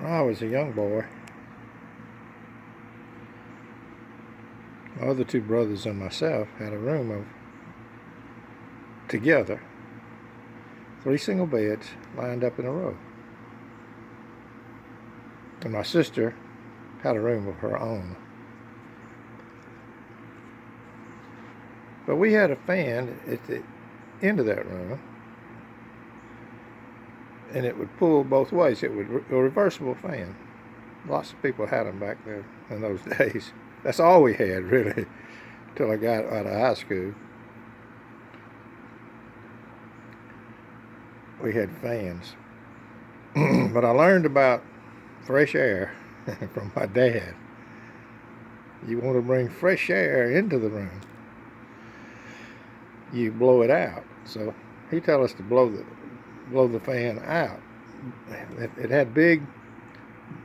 When I was a young boy, my other two brothers and myself had a room together, 3 single beds lined up in a row. And my sister had a room of her own. But we had a fan at the end of that room, and it would pull both ways. It was a reversible fan. Lots of people had them back there in those days. That's all we had, really, until I got out of high school. We had fans. But I learned about fresh air from my dad. You want to bring fresh air into the room, you blow it out. So he told us to blow the fan out. It had big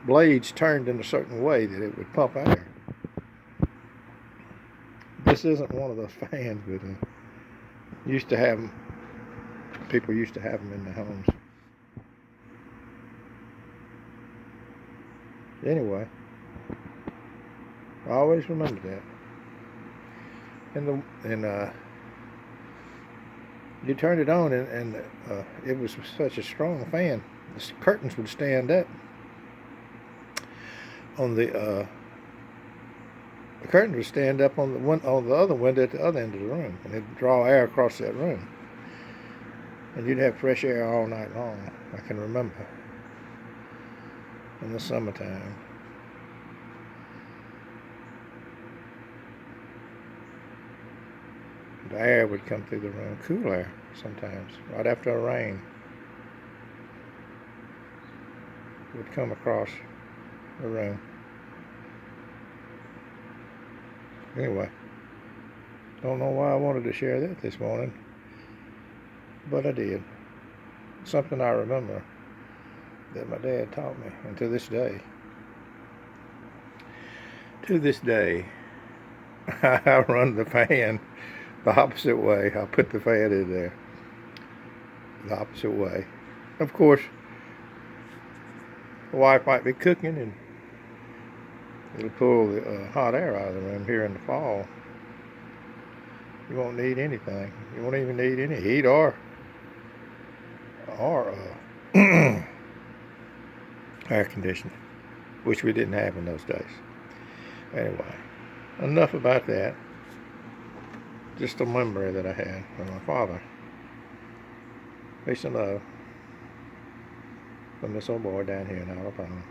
blades turned in a certain way that it would pump air. This isn't one of those fans, but used to have them. People used to have them in their homes. Anyway, I always remember that. And you turned it on, and it was such a strong fan. The curtains would stand up on the curtains would stand up on the other window at the other end of the room, and it'd draw air across that room. And you'd have fresh air all night long. I can remember in the summertime. The air would come through the room, cool air sometimes, right after a rain. It would come across the room. Anyway, don't know why I wanted to share that this morning, but I did. Something I remember that my dad taught me, and to this day, I run the fan the opposite way. I'll put the fan in there the opposite way. Of course, the wife might be cooking, and it'll pull the hot air out of the room here in the fall. You won't need anything. You won't even need any heat or air conditioning, which we didn't have in those days. Anyway, enough about that. Just a memory that I had from my father. Peace and love from this old boy down here in Alabama.